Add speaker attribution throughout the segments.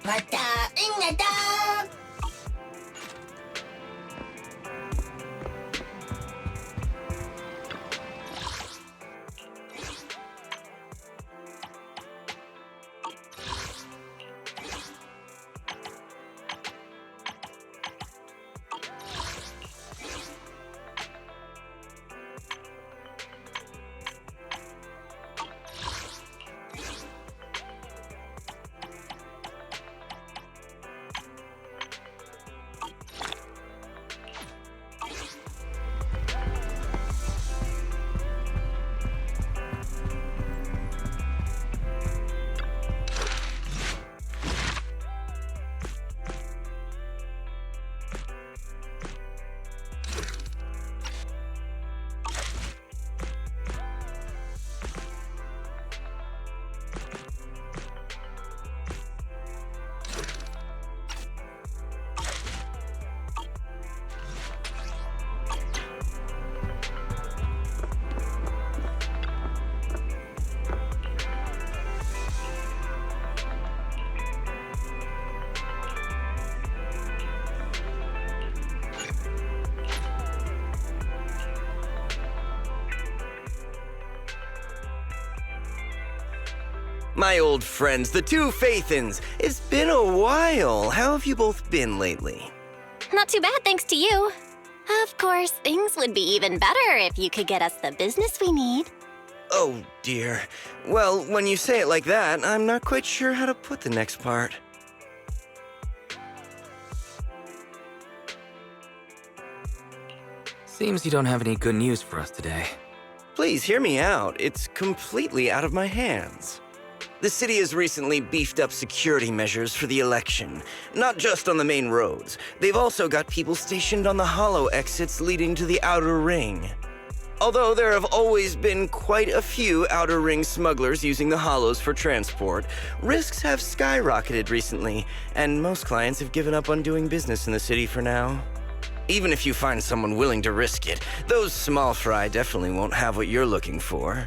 Speaker 1: 왔다, 응나다.
Speaker 2: My old friends, the two Faithins. It's been a while. How have you both been lately?
Speaker 3: Not too bad, thanks to you. Of course, things would be even better if you could get us the business we need.
Speaker 2: Oh, dear. Well, when you say it like that, I'm not quite sure how to put the next part.
Speaker 4: Seems you don't have any good news for us today.
Speaker 2: Please hear me out. It's completely out of my hands. The city has recently beefed up security measures for the election, not just on the main roads. They've also got people stationed on the hollow exits leading to the outer ring. Although there have always been quite a few outer ring smugglers using the hollows for transport, risks have skyrocketed recently, and most clients have given up on doing business in the city for now. Even if you find someone willing to risk it, those small fry definitely won't have what you're looking for.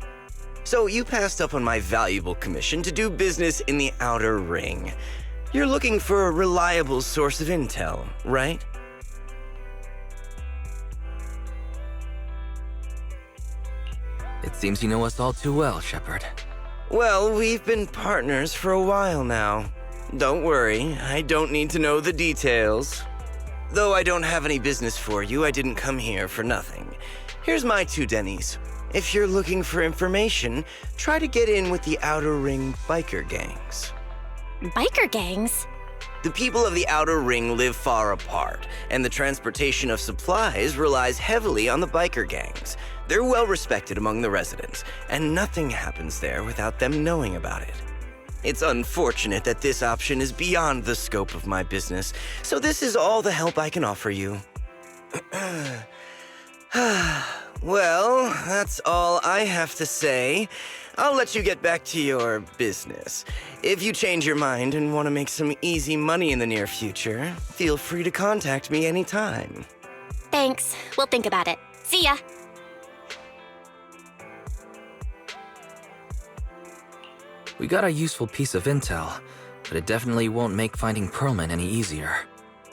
Speaker 2: So you passed up on my valuable commission to do business in the outer ring. You're looking for a reliable source of intel, right?
Speaker 4: It seems you know us all too well, Shepard.
Speaker 2: Well, we've been partners for a while now. Don't worry, I don't need to know the details. Though I don't have any business for you, I didn't come here for nothing. Here's my 2 dennies. If you're looking for information, try to get in with the Outer Ring biker gangs.
Speaker 3: Biker gangs?
Speaker 2: The people of the Outer Ring live far apart, and the transportation of supplies relies heavily on the biker gangs. They're well respected among the residents, and nothing happens there without them knowing about it. It's unfortunate that this option is beyond the scope of my business, so this is all the help I can offer you. Well, that's all I have to say. I'll let you get back to your business. If you change your mind and want to make some easy money in the near future, feel free to contact me anytime.
Speaker 3: Thanks. We'll think about it. See ya.
Speaker 4: We got a useful piece of intel, but it definitely won't make finding Perlman any easier.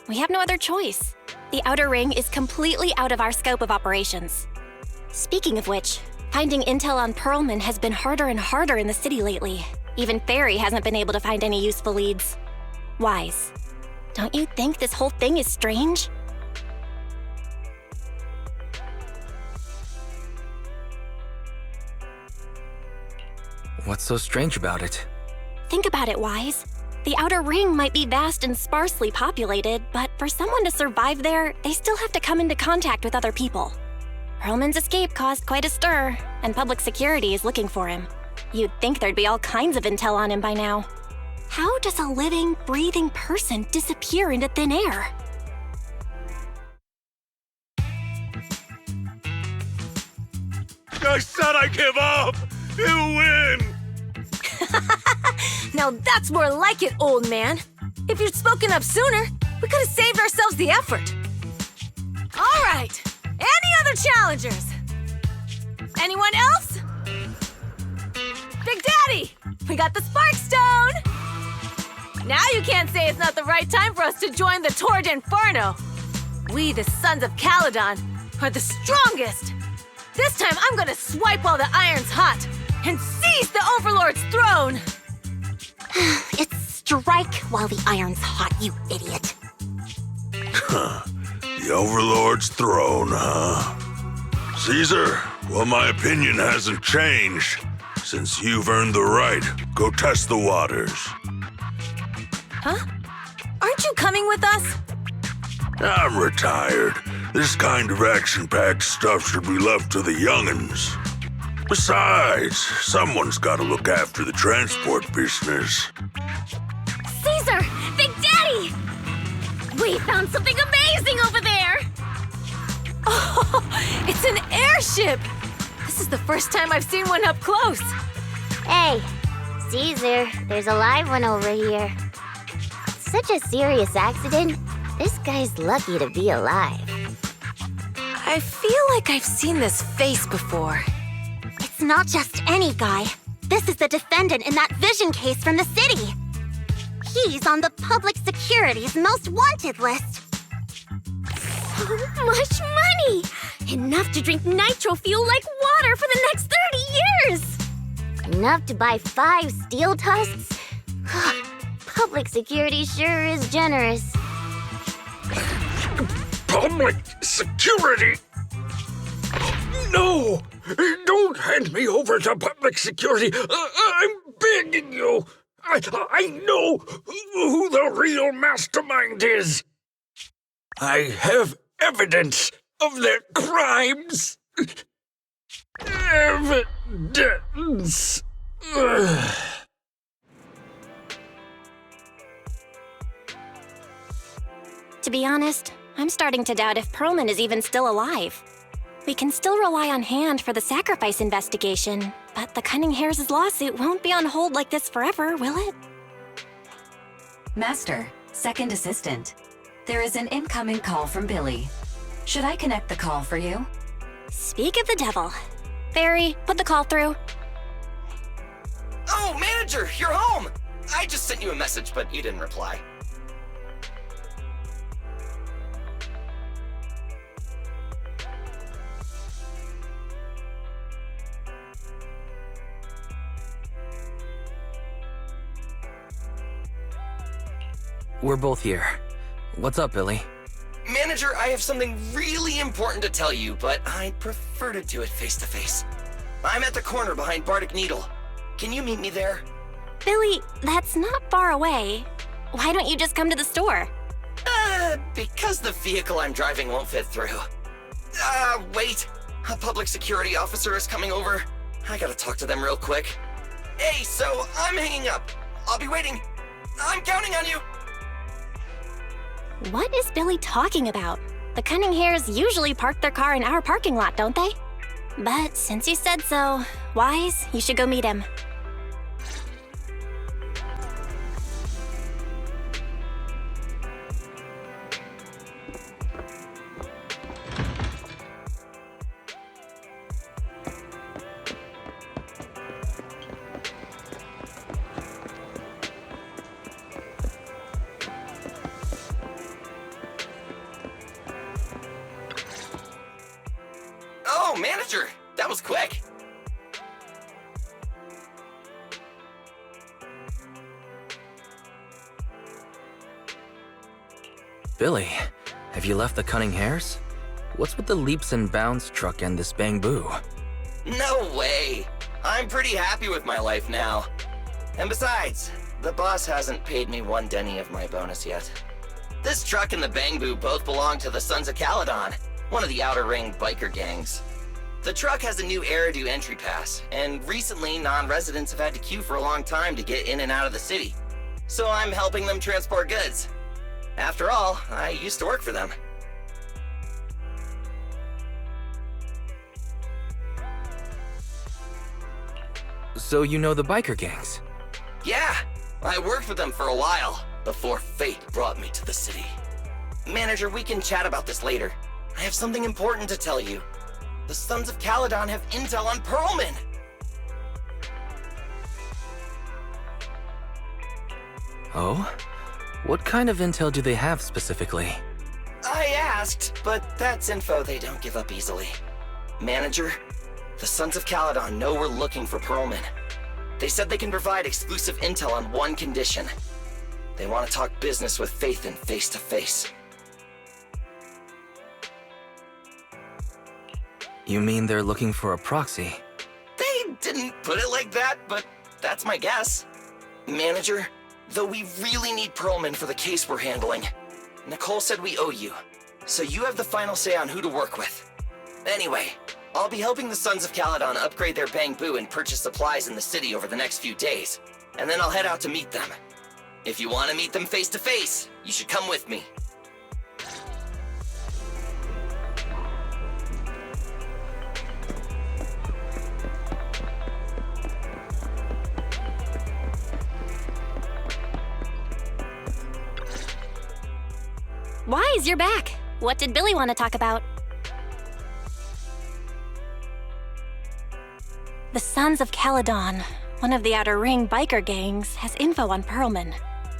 Speaker 3: We have no other choice. The Outer Ring is completely out of our scope of operations. Speaking of which, finding intel on Perlman has been harder and harder in the city lately. Even Ferry hasn't been able to find any useful leads. Wise, don't you think this whole thing is strange?
Speaker 4: What's so strange about it?
Speaker 3: Think about it, Wise. The Outer Ring might be vast and sparsely populated, but for someone to survive there, they still have to come into contact with other people. Perlman's escape caused quite a stir, and public security is looking for him. You'd think there'd be all kinds of intel on him by now. How does a living, breathing person disappear into thin air?
Speaker 5: I said I give up! You win!
Speaker 6: Now that's more like it, old man. If you'd spoken up sooner, we could have saved ourselves the effort. All right, any other challengers? Anyone else? Big Daddy, we got the Spark Stone! Now you can't say it's not the right time for us to join the Torrid Inferno. We, the Sons of Caledon, are the strongest. This time I'm gonna swipe while the iron's hot and seize the Overlord's throne.
Speaker 3: It's strike while the iron's hot, you idiot.
Speaker 5: The Overlord's throne, huh? Caesar, well, my opinion hasn't changed. Since you've earned the right, go test the waters.
Speaker 6: Huh? Aren't you coming with us?
Speaker 5: I'm retired. This kind of action-packed stuff should be left to the young'uns. Besides, someone's got to look after the transport business.
Speaker 3: Caesar! Big Daddy! We found something amazing over there!
Speaker 6: Oh, it's an airship! This is the first time I've seen one up close.
Speaker 1: Hey, Caesar, there's a live one over here. Such a serious accident. This guy's lucky to be alive.
Speaker 6: I feel like I've seen this face before.
Speaker 3: It's not just any guy. This is the defendant in that vision case from the city. He's on the public security's most wanted list. So much money! Enough to drink nitro fuel like water for the next 30 years!
Speaker 1: Enough to buy 5 steel tusks? Public security sure is generous.
Speaker 5: Public security? No! Don't hand me over to public security! I'm begging you! I know who the real mastermind is! I have evidence of their crimes! Evidence!
Speaker 3: To be honest, I'm starting to doubt if Perlman is even still alive. We can still rely on Hand for the sacrifice investigation, but the Cunning Hares' lawsuit won't be on hold like this forever, will it?
Speaker 7: Master, second assistant. There is an incoming call from Billy. Should I connect the call for you?
Speaker 3: Speak of the devil. Barry, put the call through.
Speaker 2: Oh, manager, you're home! I just sent you a message, but you didn't reply.
Speaker 4: We're both here. What's up, Billy?
Speaker 2: Manager, I have something really important to tell you, but I'd prefer to do it face-to-face. I'm at the corner behind Bardic Needle. Can you meet me there?
Speaker 3: Billy, that's not far away. Why don't you just come to the store?
Speaker 2: Because the vehicle I'm driving won't fit through. Wait. A public security officer is coming over. I gotta talk to them real quick. Hey, so I'm hanging up. I'll be waiting. I'm counting on you.
Speaker 3: What is Billy talking about? The Cunning Hares usually park their car in our parking lot, don't they? But since you said so, Wise, you should go meet him.
Speaker 2: Oh, manager, that was quick.
Speaker 4: Billy, have you left the Cunning Hares? What's with the leaps and bounds truck and this bamboo?
Speaker 2: No way. I'm pretty happy with my life now. And besides, the boss hasn't paid me 1 denny of my bonus yet. This truck and the Bangbu both belong to the Sons of Caledon, one of the Outer Ring biker gangs. The truck has a new Eridu entry pass, and recently non-residents have had to queue for a long time to get in and out of the city. So I'm helping them transport goods. After all, I used to work for them.
Speaker 4: So you know the biker gangs?
Speaker 2: Yeah, I worked with them for a while, before fate brought me to the city. Manager, we can chat about this later. I have something important to tell you. The Sons of Caledon have intel on Perlman!
Speaker 4: Oh? What kind of intel do they have specifically?
Speaker 2: I asked, but that's info they don't give up easily. Manager, the Sons of Caledon know we're looking for Pearlman. They said they can provide exclusive intel on one condition. They want to talk business with Faith and face to face.
Speaker 4: You mean they're looking for a proxy?
Speaker 2: They didn't put it like that, but that's my guess. Manager, though we really need Pearlman for the case we're handling, Nicole said we owe you, so you have the final say on who to work with. Anyway, I'll be helping the Sons of Caledon upgrade their bamboo and purchase supplies in the city over the next few days, and then I'll head out to meet them. If you want to meet them face to face, you should come with me.
Speaker 3: Wise, you're back. What did Billy want to talk about? The Sons of Caledon, one of the Outer Ring biker gangs, has info on Pearlman,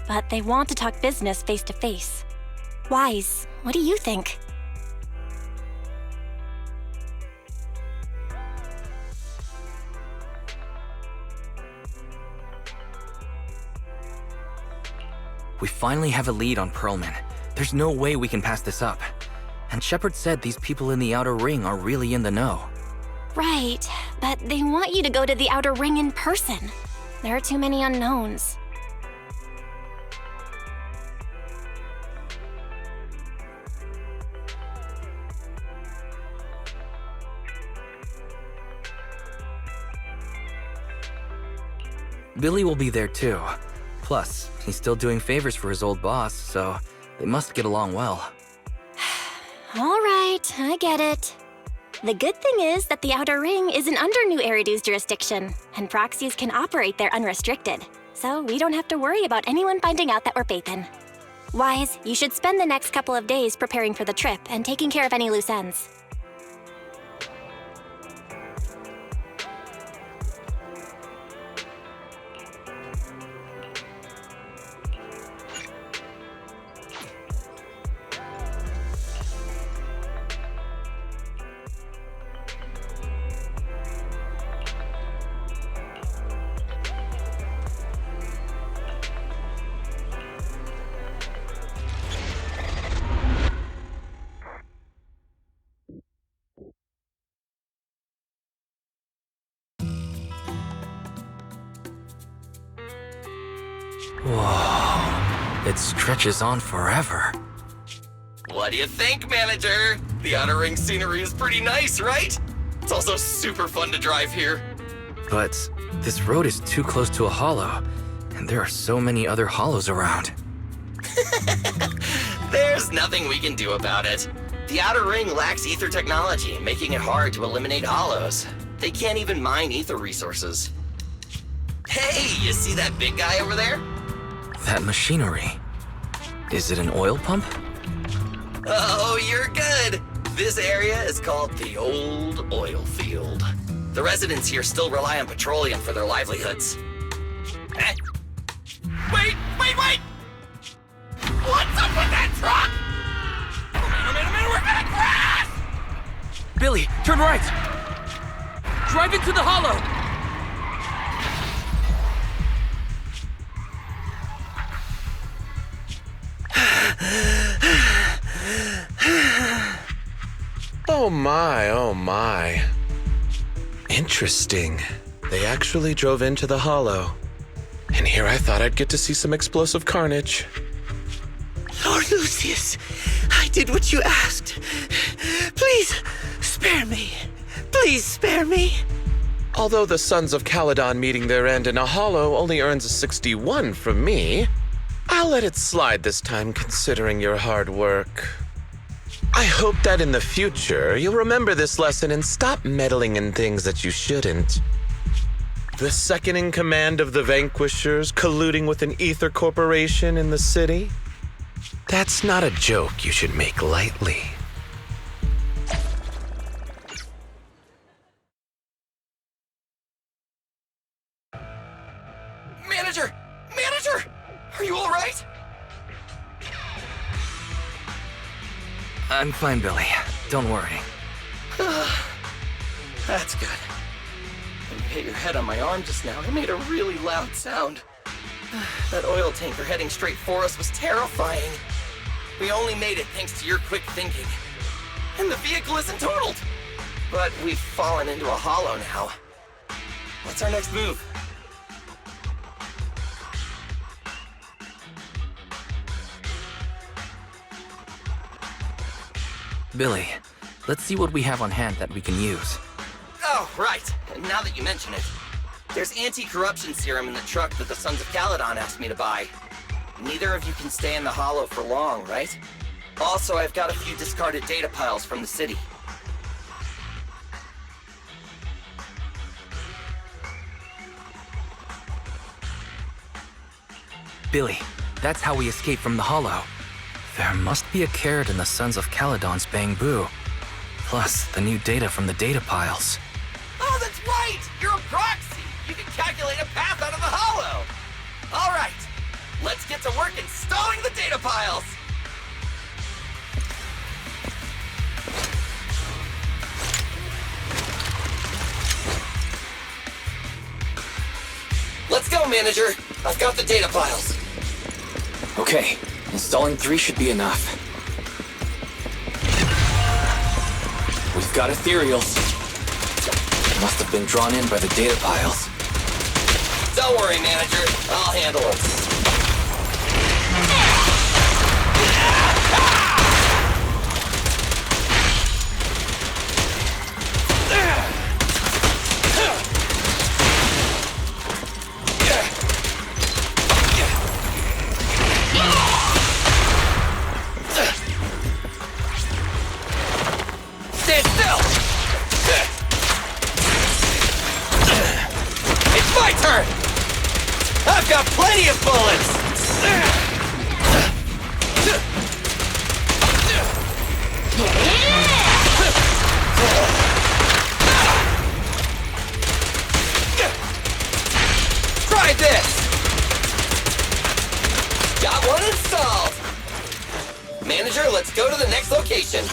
Speaker 3: but they want to talk business face to face. Wise, what do you think?
Speaker 4: We finally have a lead on Pearlman. There's no way we can pass this up. And Shepard said these people in the Outer Ring are really in the know.
Speaker 3: Right, but they want you to go to the Outer Ring in person. There are too many unknowns.
Speaker 4: Billy will be there too. Plus, he's still doing favors for his old boss, so they must get along well.
Speaker 3: All right, I get it. The good thing is that the Outer Ring isn't under New Eridu's jurisdiction, and proxies can operate there unrestricted, so we don't have to worry about anyone finding out that we're Pathan. Wise, you should spend the next couple of days preparing for the trip and taking care of any loose ends.
Speaker 4: Whoa, it stretches on forever.
Speaker 2: What do you think, Manager? The Outer Ring scenery is pretty nice, right? It's also super fun to drive here.
Speaker 4: But this road is too close to a hollow, and there are so many other hollows around.
Speaker 2: There's nothing we can do about it. The Outer Ring lacks ether technology, making it hard to eliminate hollows. They can't even mine ether resources. Hey, you see that big guy over there?
Speaker 4: That machinery. Is it an oil pump?
Speaker 2: Oh, you're good. This area is called the Old Oil Field. The residents here still rely on petroleum for their livelihoods. Eh? Wait! What's up with that truck? Oh man, we're gonna crash!
Speaker 4: Billy, turn right! Drive into the hollow!
Speaker 8: Oh my. Interesting. They actually drove into the hollow. And here I thought I'd get to see some explosive carnage.
Speaker 2: Lord Lucius, I did what you asked. Please, spare me. Please spare me.
Speaker 8: Although the Sons of Caledon meeting their end in a hollow only earns a 61 from me, I'll let it slide this time considering your hard work. I hope that in the future, you'll remember this lesson and stop meddling in things that you shouldn't. The second in command of the Vanquishers colluding with an ether corporation in the city? That's not a joke you should make lightly.
Speaker 2: Manager! Are you all right?
Speaker 4: I'm fine, Billy. Don't worry.
Speaker 9: That's good. When you hit your head on my arm just now, it made a really loud sound. That oil tanker heading straight for us was terrifying. We only made it thanks to your quick thinking. And the vehicle isn't totaled. But we've fallen into a hollow now. What's our next move?
Speaker 4: Billy, let's see what we have on hand that we can use.
Speaker 9: Oh, right. Now that you mention it. There's anti-corruption serum in the truck that the Sons of Caledon asked me to buy. Neither of you can stay in the hollow for long, right? Also, I've got a few discarded data piles from the city.
Speaker 4: Billy, that's how we escaped from the hollow. There must be a carrot in the Sons of Caledon's bamboo. Plus, the new data from the data piles.
Speaker 9: Oh, that's right! You're a proxy! You can calculate a path out of the hollow! All right, let's get to work installing the data piles! Let's go, Manager! I've got the data piles.
Speaker 4: Okay, installing 3 should be enough. We've got ethereals. Must have been drawn in by the data piles.
Speaker 9: Don't worry, Manager. I'll handle it. Stand still! It's my turn! I've got plenty of bullets! Try this! Got one installed! Manager, let's go to the next location.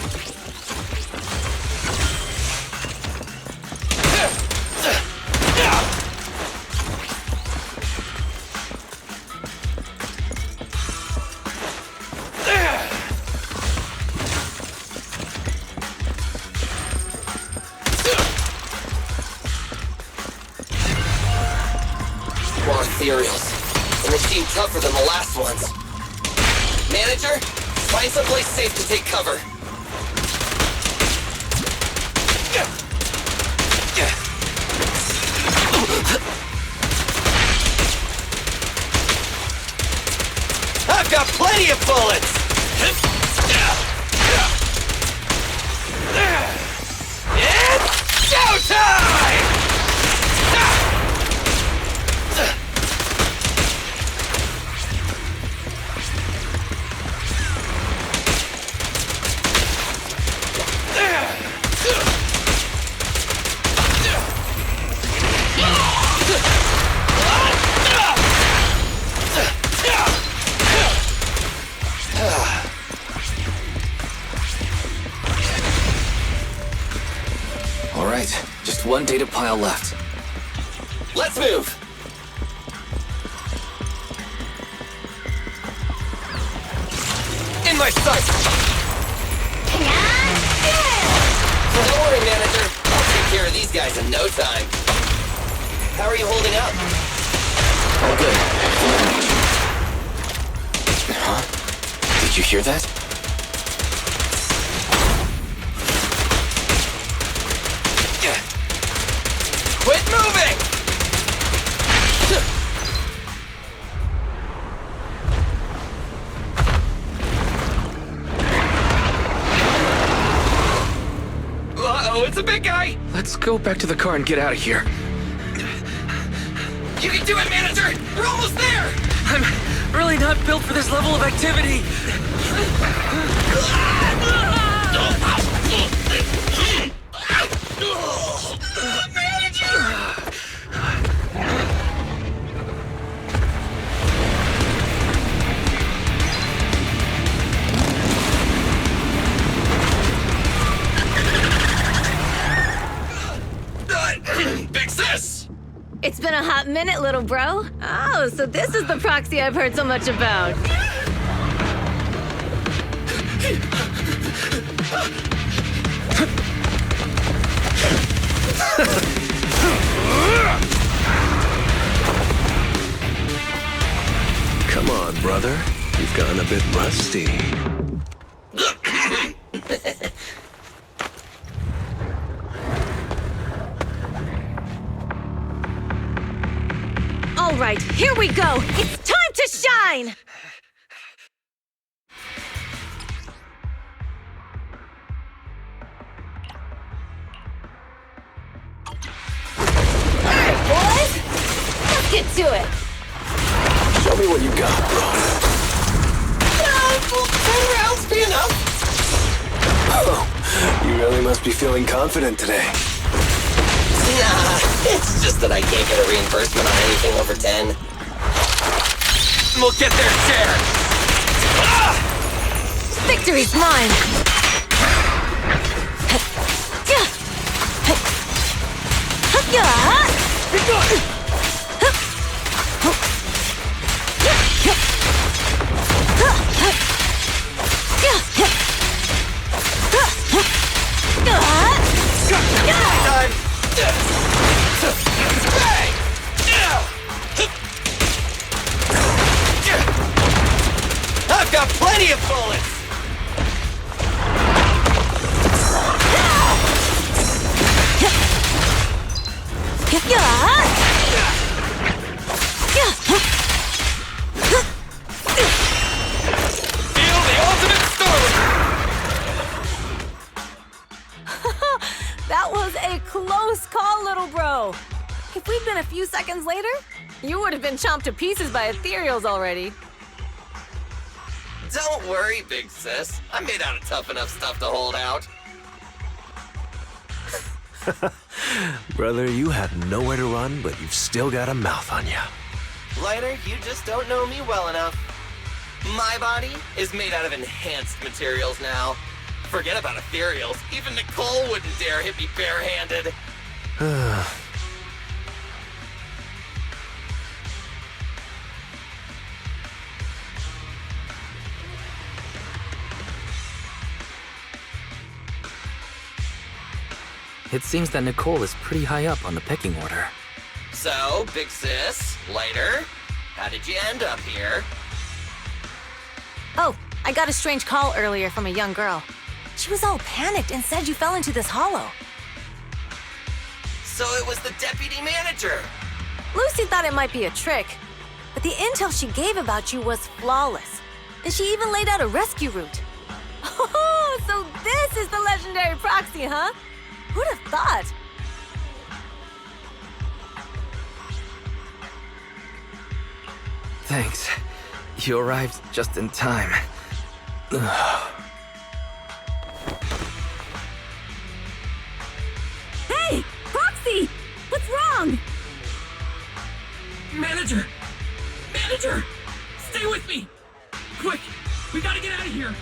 Speaker 9: More ethereals, and they seem tougher than the last ones. Manager, find someplace safe to take cover. I've got plenty of bullets! It's showtime!
Speaker 4: All right, just one data pile left.
Speaker 9: Let's move! In my sight! Don't worry, Manager. I'll take care of these guys in no time. How are you holding up?
Speaker 4: All good. Huh? Did you hear that?
Speaker 9: Quit moving! Uh-oh, it's a big guy!
Speaker 4: Let's go back to the car and get out of here.
Speaker 9: You can do it, Manager! We're almost there!
Speaker 4: I'm really not built for this level of activity.
Speaker 6: been a hot minute, little bro. Oh, so this is the proxy I've heard so much about.
Speaker 10: Come on, brother. You've gotten a bit rusty.
Speaker 6: All right, here we go. It's time to shine! Hey, boys! Let's get to it.
Speaker 10: Show me what you got, bro.
Speaker 9: Will 10 rounds be enough?
Speaker 10: Oh, you really must be feeling confident today.
Speaker 9: Nah, it's just that I can't get a reimbursement on anything over 10. We'll get there, Chair!
Speaker 6: Victory's mine!
Speaker 9: I've got plenty of bullets! Feel the ultimate storm!
Speaker 6: That was a close call, little bro. If we'd been a few seconds later, you would have been chomped to pieces by ethereals already.
Speaker 9: Don't worry, big sis. I'm made out of tough enough stuff to hold out.
Speaker 10: Brother, you have nowhere to run, but you've still got a mouth on you.
Speaker 9: Lighter, you just don't know me well enough. My body is made out of enhanced materials now. Forget about ethereals. Even Nicole wouldn't dare hit me barehanded.
Speaker 4: It seems that Nicole is pretty high up on the pecking order.
Speaker 9: So, big sis, Lighter, how did you end up here?
Speaker 6: Oh, I got a strange call earlier from a young girl. She was all panicked and said you fell into this hollow.
Speaker 9: So it was the deputy manager.
Speaker 6: Lucy thought it might be a trick, but the intel she gave about you was flawless. And she even laid out a rescue route. Oh, so this is the legendary proxy, huh? Who'd have thought?
Speaker 4: Thanks. You arrived just in time.
Speaker 6: Hey, Proxy! What's wrong?
Speaker 11: Manager! Manager! Stay with me! Quick! We gotta get out of here!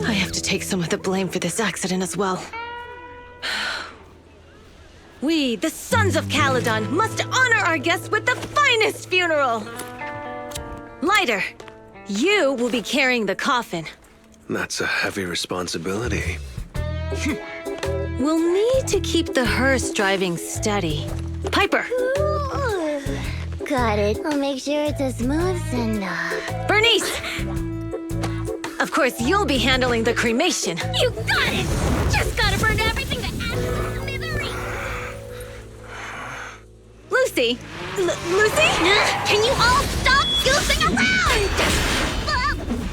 Speaker 6: I have to take some of the blame for this accident as well. We, the Sons of Caledon, must honor our guests with the finest funeral! Lighter, you will be carrying the coffin.
Speaker 10: That's a heavy responsibility.
Speaker 6: We'll need to keep the hearse driving steady. Piper!
Speaker 1: Ooh, got it. I'll make sure it's a smooth send-off.
Speaker 6: Bernice! Of course, you'll be handling the cremation.
Speaker 1: You got it! Just gotta burn everything to ashes and misery!
Speaker 6: Lucy! Lucy?
Speaker 1: Can you all stop goofing around?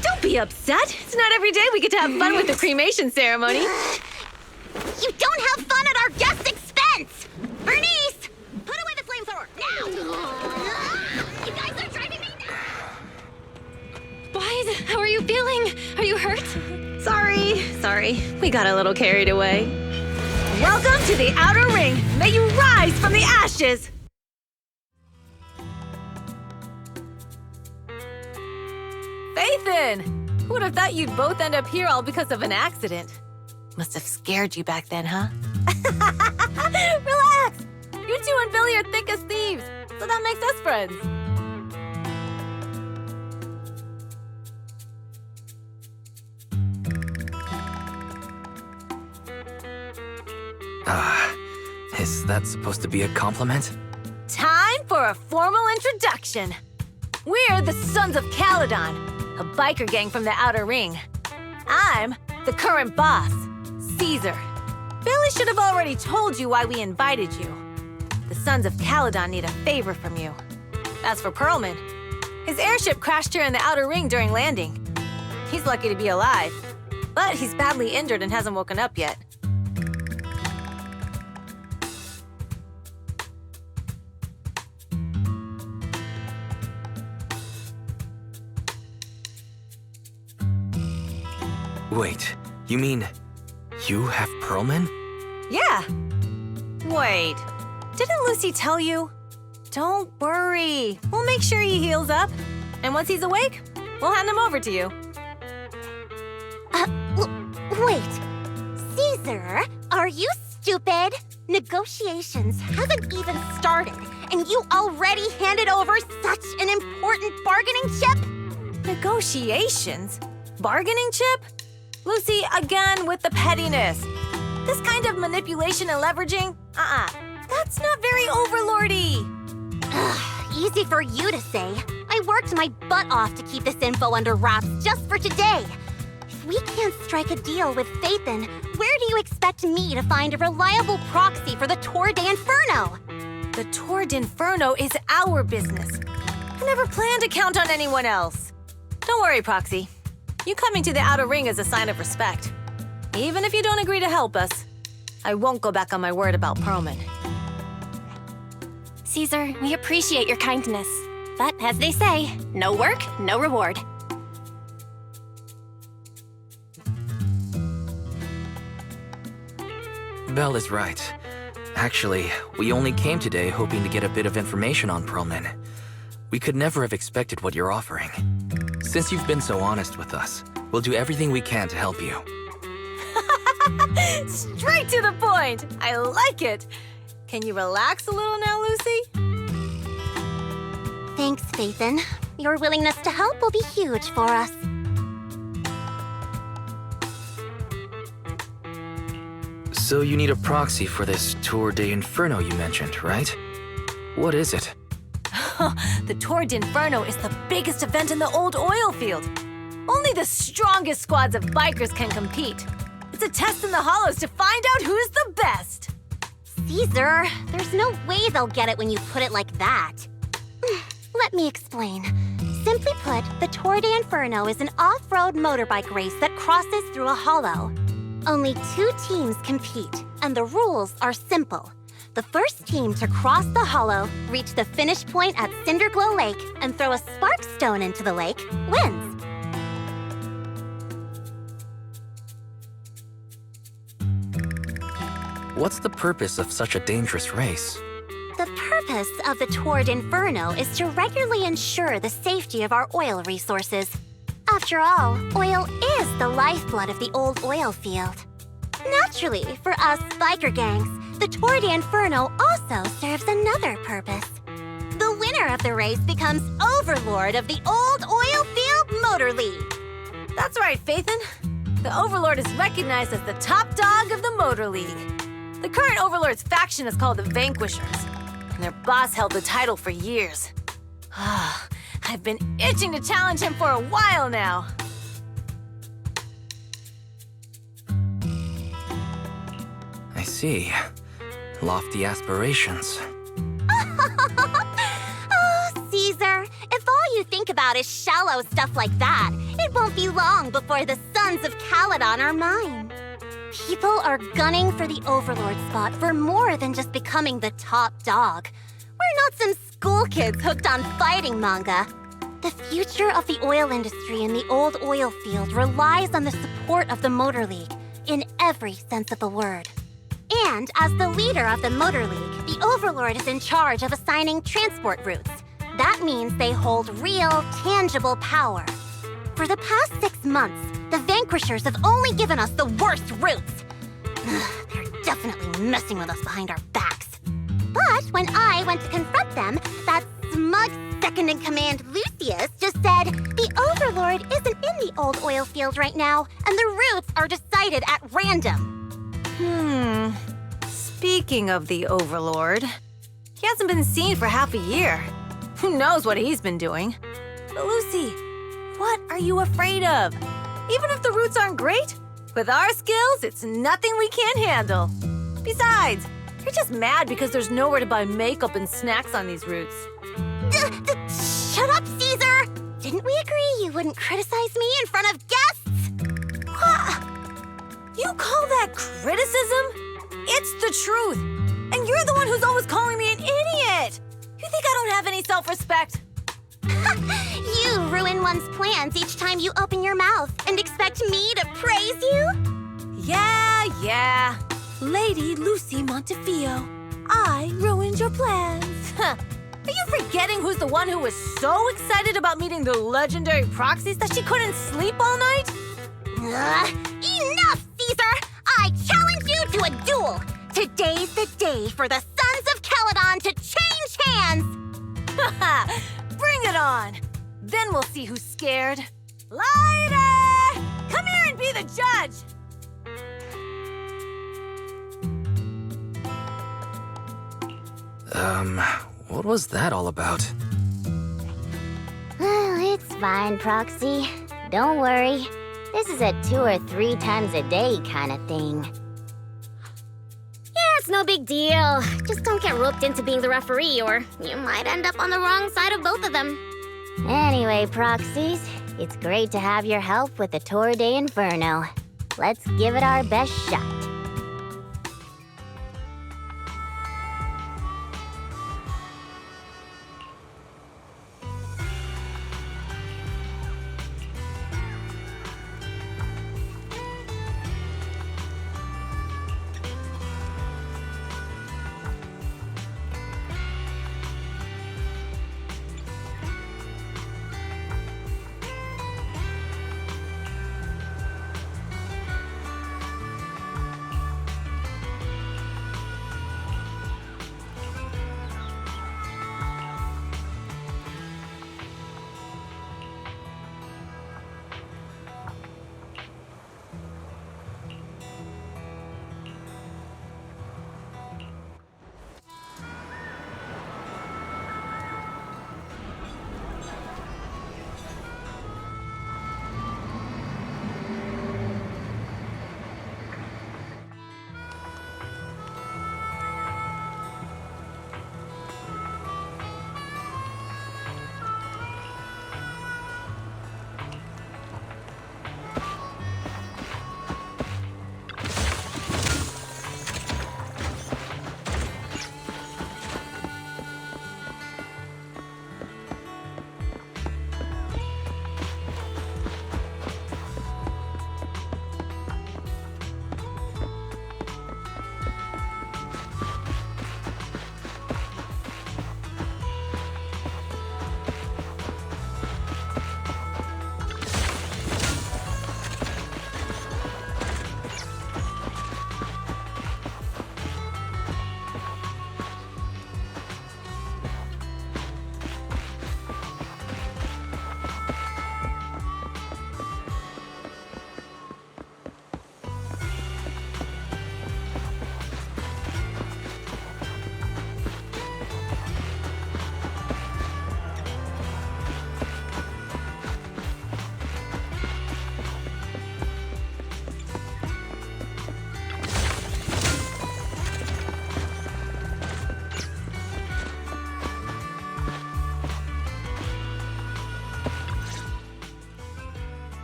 Speaker 6: Don't be upset. It's not every day we get to have fun with the cremation ceremony.
Speaker 1: You don't have fun at our guest expense!
Speaker 3: Wise, how are you feeling? Are you hurt?
Speaker 6: Sorry. We got a little carried away. Welcome to the Outer Ring. May you rise from the ashes. Phaethon! Who would have thought you'd both end up here all because of an accident? Must have scared you back then, huh? Relax! You two and Billy are thick as thieves, so that makes us friends.
Speaker 4: Is that supposed to be a compliment?
Speaker 6: Time for a formal introduction. We're the Sons of Caledon, a biker gang from the Outer Ring. I'm the current boss, Caesar. Billy should have already told you why we invited you. The Sons of Caledon need a favor from you. As for Perlman, his airship crashed here in the Outer Ring during landing. He's lucky to be alive, but he's badly injured and hasn't woken up yet.
Speaker 4: Wait, you mean you have Perlman?
Speaker 6: Yeah. Wait, didn't Lucy tell you? Don't worry, we'll make sure he heals up. And once he's awake, we'll hand him over to you.
Speaker 1: Wait. Caesar, are you stupid? Negotiations haven't even started, and you already handed over such an important bargaining chip?
Speaker 6: Negotiations? Bargaining chip? Lucy, again with the pettiness. This kind of manipulation and leveraging? That's not very overlordy.
Speaker 1: Easy for you to say. I worked my butt off to keep this info under wraps just for today. If we can't strike a deal with Phaethon, where do you expect me to find a reliable proxy for the Tour d'Inferno?
Speaker 6: The Tour d'Inferno is our business. I never planned to count on anyone else. Don't worry, Proxy. You coming to the Outer Ring is a sign of respect. Even if you don't agree to help us, I won't go back on my word about Perlman.
Speaker 3: Caesar, we appreciate your kindness. But as they say, no work, no reward.
Speaker 4: Belle is right. Actually, we only came today hoping to get a bit of information on Perlman. We could never have expected what you're offering. Since you've been so honest with us, we'll do everything we can to help you.
Speaker 6: Straight to the point! I like it! Can you relax a little now, Lucy?
Speaker 1: Thanks, Phaethon. Your willingness to help will be huge for us.
Speaker 4: So you need a proxy for this Tour d'Inferno you mentioned, right? What is it?
Speaker 6: The Tour d'Inferno is the biggest event in the old oil field. Only the strongest squads of bikers can compete. It's a test in the hollows to find out who's the best.
Speaker 1: Caesar, there's no way they'll get it when you put it like that. Let me explain. Simply put, the Tour d'Inferno is an off-road motorbike race that crosses through a hollow. Only 2 teams compete, and the rules are simple. The first team to cross the hollow, reach the finish point at Cinderglow Lake, and throw a spark stone into the lake, wins.
Speaker 4: What's the purpose of such a dangerous race?
Speaker 1: The purpose of the Tour d'Inferno is to regularly ensure the safety of our oil resources. After all, oil is the lifeblood of the old oil field. Naturally, for us biker gangs, the Tour d'Inferno also serves another purpose. The winner of the race becomes overlord of the old oil field motor league.
Speaker 6: That's right, Phaethon. The Overlord is recognized as the top dog of the Motor League. The current Overlord's faction is called the Vanquishers, and their boss held the title for years. I've been itching to challenge him for a while now.
Speaker 4: I see. Lofty aspirations.
Speaker 1: Oh, Caesar, if all you think about is shallow stuff like that, it won't be long before the Sons of Caledon are mine. People are gunning for the Overlord spot for more than just becoming the top dog. We're not some school kids hooked on fighting manga. The future of the oil industry in the old oil field relies on the support of the Motor League, in every sense of the word. And as the leader of the Motor League, the Overlord is in charge of assigning transport routes. That means they hold real, tangible power. For the past 6 months, the Vanquishers have only given us the worst routes. They're definitely messing with us behind our backs. But when I went to confront them, that smug second-in-command Lucius just said, the Overlord isn't in the old oil field right now, and the routes are decided at random.
Speaker 6: Speaking of the Overlord, he hasn't been seen for half a year. Who knows what he's been doing? But Lucy, what are you afraid of? Even if the routes aren't great, with our skills, it's nothing we can't handle. Besides, you're just mad because there's nowhere to buy makeup and snacks on these routes.
Speaker 1: Shut up, Caesar! Didn't we agree you wouldn't criticize me in front of guests?
Speaker 6: What? You call that criticism? It's the truth. And you're the one who's always calling me an idiot. You think I don't have any self-respect?
Speaker 1: You ruin one's plans each time you open your mouth and expect me to praise you?
Speaker 6: Yeah. Lady Lucy Montefiore, I ruined your plans. Are you forgetting who's the one who was so excited about meeting the legendary proxies that she couldn't sleep all night?
Speaker 1: Enough, Caesar! I challenge you to a duel! Today's the day for the Sons of Caledon to change hands!
Speaker 6: Bring it on! Then we'll see who's scared. Lady! Come here and be the judge!
Speaker 4: What was that all about?
Speaker 12: It's fine, Proxy. Don't worry. This is a 2 or 3 times a day kind of thing.
Speaker 3: Yeah, it's no big deal. Just don't get roped into being the referee, or you might end up on the wrong side of both of them.
Speaker 12: Anyway, Proxies, it's great to have your help with the Tour de Inferno. Let's give it our best shot.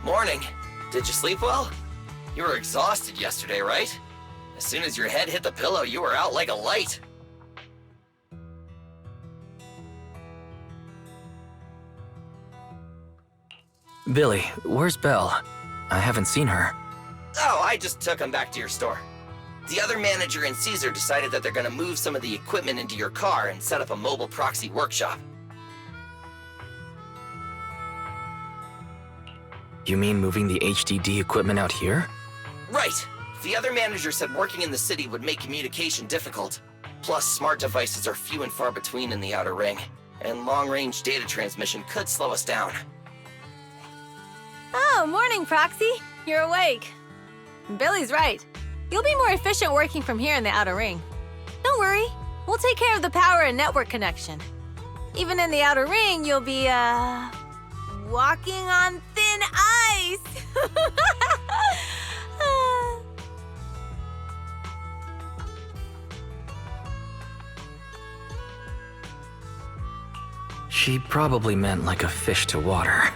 Speaker 9: Morning. Did you sleep well? You were exhausted yesterday, right? As soon as your head hit the pillow, you were out like a light.
Speaker 4: Billy, where's Belle? I haven't seen her.
Speaker 9: Oh, I just took him back to your store. The other manager and Caesar decided that they're gonna move some of the equipment into your car and set up a mobile proxy workshop.
Speaker 4: You mean moving the HDD equipment out here?
Speaker 9: Right. The other manager said working in the city would make communication difficult. Plus, smart devices are few and far between in the Outer Ring, and long-range data transmission could slow us down.
Speaker 6: Oh, morning, Proxy. You're awake. Billy's right. You'll be more efficient working from here in the Outer Ring. Don't worry. We'll take care of the power and network connection. Even in the Outer Ring, you'll be, walking on thin ice.
Speaker 4: She probably meant like a fish to water.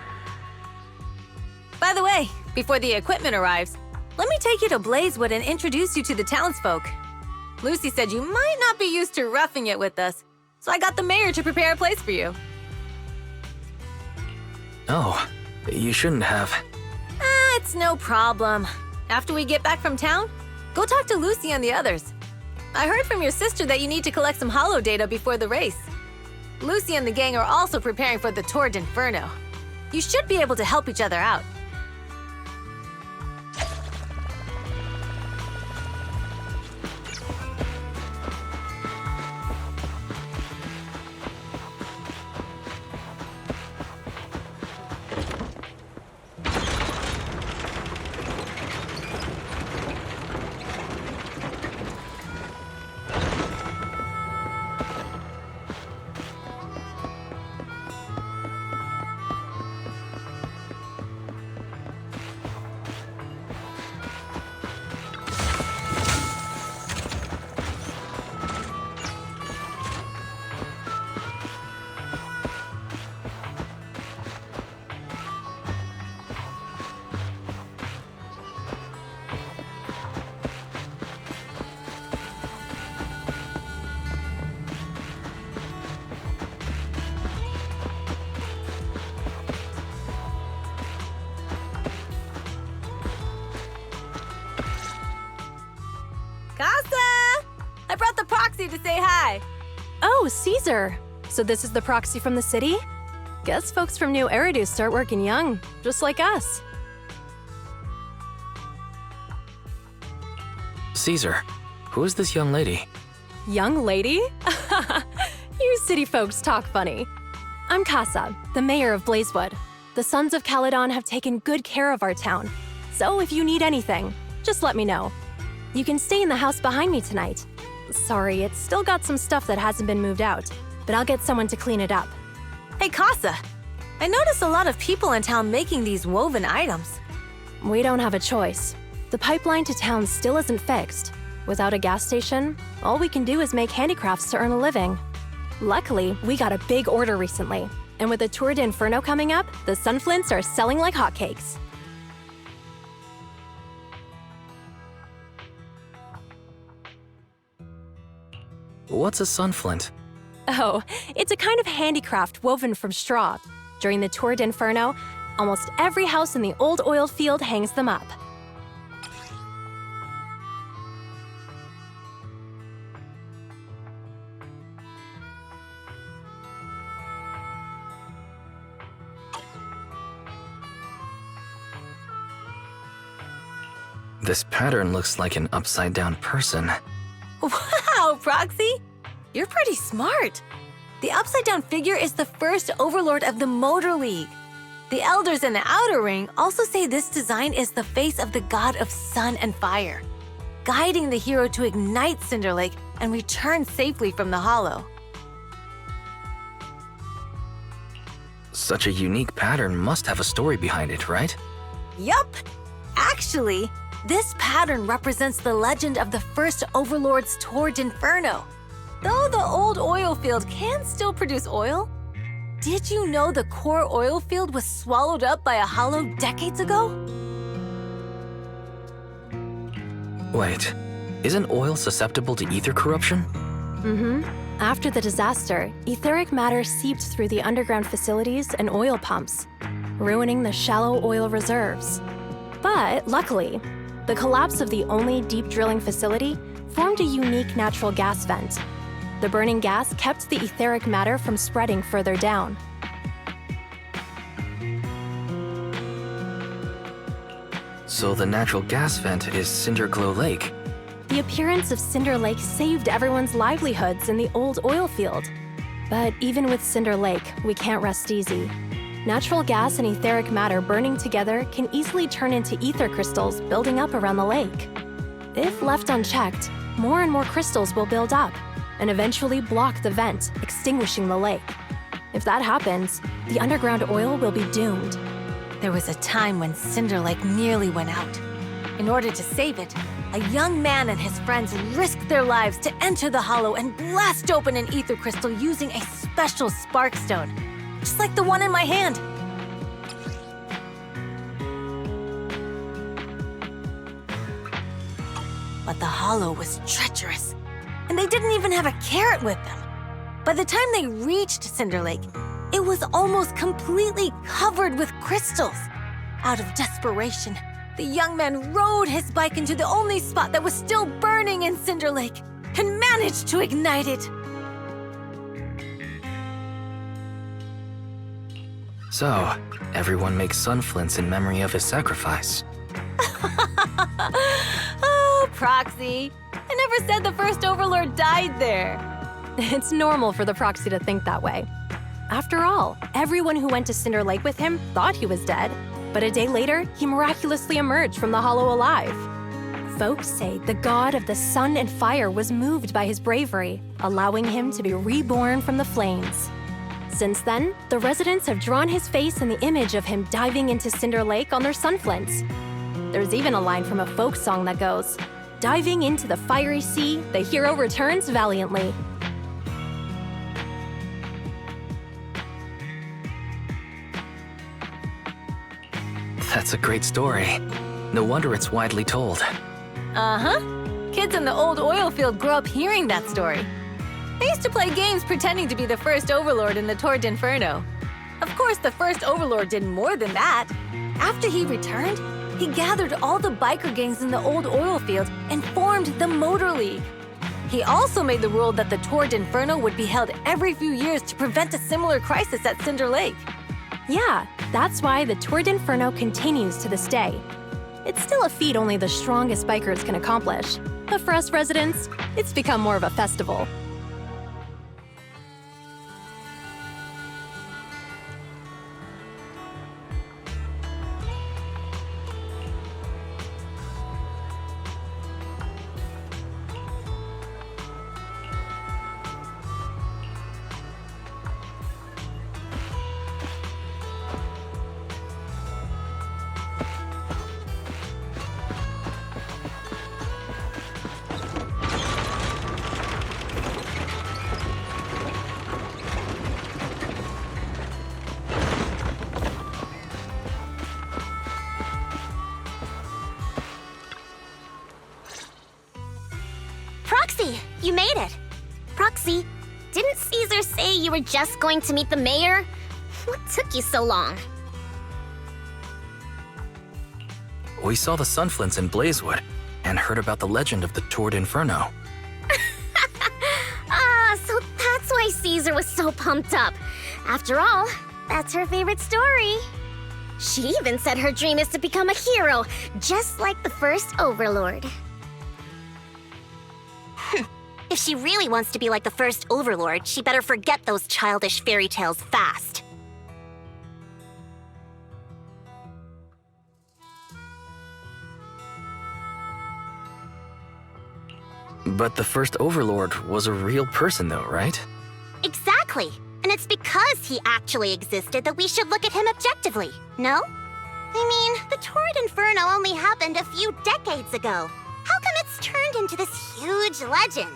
Speaker 6: By the way, before the equipment arrives, let me take you to Blazewood and introduce you to the townsfolk. Lucy said you might not be used to roughing it with us, so I got the mayor to prepare a place for you.
Speaker 4: Oh, you shouldn't have.
Speaker 6: It's no problem. After we get back from town, go talk to Lucy and the others. I heard from your sister that you need to collect some holo data before the race. Lucy and the gang are also preparing for the Tour d'Inferno. You should be able to help each other out. I brought the proxy to say hi.
Speaker 13: Oh, Caesar. So this is the proxy from the city? Guess folks from New Eridu start working young, just like us.
Speaker 4: Caesar, who is this young lady?
Speaker 13: Young lady? You city folks talk funny. I'm Casa, the mayor of Blazewood. The Sons of Caledon have taken good care of our town. So if you need anything, just let me know. You can stay in the house behind me tonight. Sorry, it's still got some stuff that hasn't been moved out, but I'll get someone to clean it up.
Speaker 6: Hey, Casa. I noticed a lot of people in town making these woven items.
Speaker 13: We don't have a choice. The pipeline to town still isn't fixed. Without a gas station, all we can do is make handicrafts to earn a living. Luckily, we got a big order recently, and with the Tour d'Inferno coming up, the sunflints are selling like hotcakes.
Speaker 4: What's a sunflint?
Speaker 13: Oh, it's a kind of handicraft woven from straw. During the Tour d'Inferno, almost every house in the old oil field hangs them up.
Speaker 4: This pattern looks like an upside-down person.
Speaker 6: Wow, Proxy! You're pretty smart. The upside-down figure is the first overlord of the Motor League. The elders in the Outer Ring also say this design is the face of the god of sun and fire, guiding the hero to ignite Cinder Lake and return safely from the Hollow.
Speaker 4: Such a unique pattern must have a story behind it, right?
Speaker 6: Yup! Actually, this pattern represents the legend of the first Overlord's Tour d'Inferno. Though the old oil field can still produce oil, did you know the core oil field was swallowed up by a hollow decades ago?
Speaker 4: Wait, isn't oil susceptible to ether corruption?
Speaker 13: Mm-hmm. After the disaster, etheric matter seeped through the underground facilities and oil pumps. ruining the shallow oil reserves. But luckily, the collapse of the only deep drilling facility formed a unique natural gas vent. The burning gas kept the etheric matter from spreading further down.
Speaker 4: So the natural gas vent is Cinderglow Lake.
Speaker 13: The appearance of Cinder Lake saved everyone's livelihoods in the old oil field. But even with Cinder Lake, we can't rest easy. Natural gas and etheric matter burning together can easily turn into ether crystals building up around the lake. If left unchecked, more and more crystals will build up and eventually block the vent, extinguishing the lake. If that happens, the underground oil will be doomed.
Speaker 6: There was a time when Cinder Lake nearly went out. In order to save it, a young man and his friends risked their lives to enter the hollow and blast open an ether crystal using a special spark stone, just like the one in my hand. But the hollow was treacherous, and they didn't even have a carrot with them. By the time they reached Cinder Lake, it was almost completely covered with crystals. Out of desperation, the young man rode his bike into the only spot that was still burning in Cinder Lake and managed to ignite it.
Speaker 4: So, everyone makes sunflints in memory of his sacrifice.
Speaker 6: Oh, Proxy. I never said the first Overlord died there.
Speaker 13: It's normal for the Proxy to think that way. After all, everyone who went to Cinder Lake with him thought he was dead, but a day later, he miraculously emerged from the hollow alive. Folks say the god of the sun and fire was moved by his bravery, allowing him to be reborn from the flames. Since then, the residents have drawn his face and the image of him diving into Cinder Lake on their sunflints. There's even a line from a folk song that goes, "Diving into the fiery sea, the hero returns valiantly."
Speaker 4: That's a great story. No wonder it's widely told.
Speaker 6: Uh-huh. Kids in the old oil field grew up hearing that story. They used to play games pretending to be the first Overlord in the Tour d'Inferno. Of course, the first Overlord did more than that. After he returned, he gathered all the biker gangs in the old oil field and formed the Motor League. He also made the rule that the Tour d'Inferno would be held every few years to prevent a similar crisis at Cinder Lake.
Speaker 13: Yeah, that's why the Tour d'Inferno continues to this day. It's still a feat only the strongest bikers can accomplish. But for us residents, it's become more of a festival.
Speaker 1: Proxy, you made it. Proxy, didn't Caesar say you were just going to meet the mayor? What took you so long?
Speaker 4: We saw the sunflints in Blazewood and heard about the legend of the Tour d'Inferno.
Speaker 1: So that's why Caesar was so pumped up. After all, that's her favorite story. She even said her dream is to become a hero, just like the first Overlord. If she really wants to be like the first Overlord, she better forget those childish fairy tales fast.
Speaker 4: But the first Overlord was a real person though, right?
Speaker 1: Exactly. And it's because he actually existed that we should look at him objectively, no? I mean, the Tour d'Inferno only happened a few decades ago. How come it's turned into this huge legend?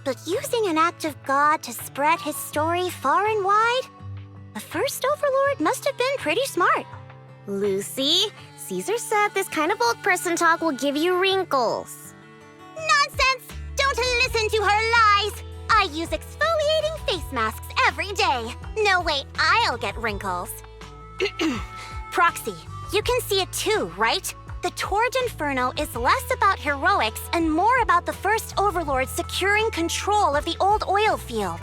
Speaker 1: But using an act of God to spread his story far and wide? The first Overlord must have been pretty smart. Lucy, Caesar said this kind of old person talk will give you wrinkles. Nonsense! Don't listen to her lies! I use exfoliating face masks every day. No way I'll get wrinkles. Proxy, you can see it too, right? The Torrid Inferno is less about heroics and more about the First Overlord securing control of the old oil field.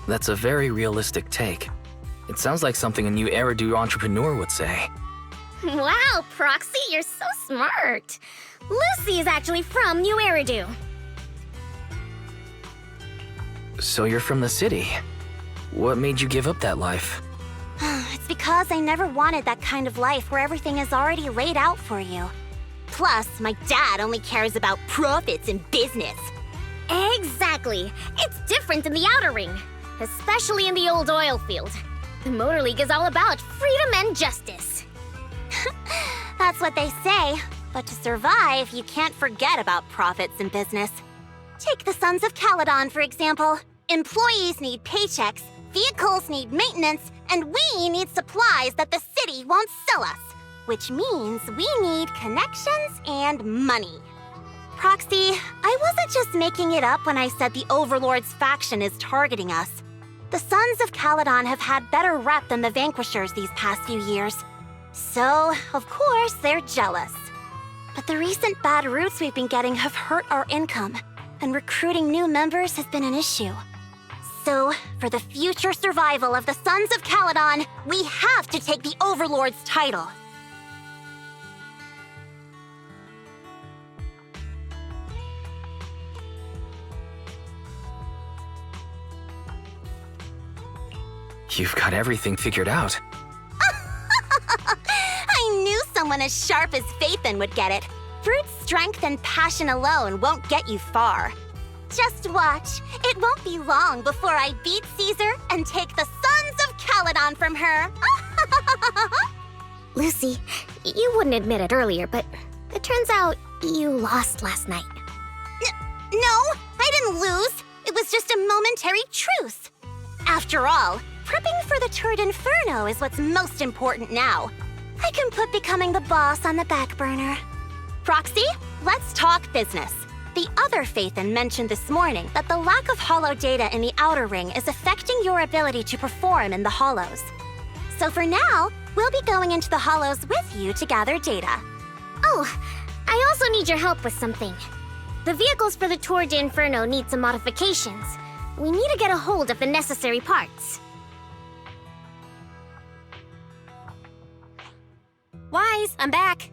Speaker 4: That's a very realistic take. It sounds like something a new Eridu entrepreneur would say.
Speaker 12: Wow, Proxy, you're so smart. Lucy is actually from New Eridu.
Speaker 4: So you're from the city. What made you give up that life?
Speaker 1: It's because I never wanted that kind of life where everything is already laid out for you. Plus, my dad only cares about profits and business.
Speaker 12: Exactly. It's different in the Outer Ring, especially in the old oil field. The Motor League is all about freedom and justice.
Speaker 1: That's what they say. But to survive, you can't forget about profits and business. Take the Sons of Caledon, for example. Employees need paychecks, vehicles need maintenance, and we need supplies that the city won't sell us. Which means we need connections and money. Proxy, I wasn't just making it up when I said the Overlord's faction is targeting us. The Sons of Caledon have had better rep than the Vanquishers these past few years. So, of course, they're jealous. But the recent bad routes we've been getting have hurt our income, and recruiting new members has been an issue. So, for the future survival of the Sons of Caledon, we have to take the Overlord's title.
Speaker 4: You've got everything figured out.
Speaker 1: I knew someone as sharp as Phaethon would get it. Brute strength and passion alone won't get you far. Just watch. It won't be long before I beat Caesar and take the Sons of Caledon from her.
Speaker 12: Lucy, you wouldn't admit it earlier, but it turns out you lost last night.
Speaker 1: No, I didn't lose. It was just a momentary truce. After all, prepping for the Torrid Inferno is what's most important now. I can put becoming the boss on the back burner. Proxy, let's talk business. The other Phaethon mentioned this morning that the lack of hollow data in the Outer Ring is affecting your ability to perform in the hollows. So for now, we'll be going into the hollows with you to gather data.
Speaker 12: Oh, I also need your help with something. The vehicles for the Torrid Inferno need some modifications. We need to get a hold of the necessary parts.
Speaker 3: Wise, I'm back.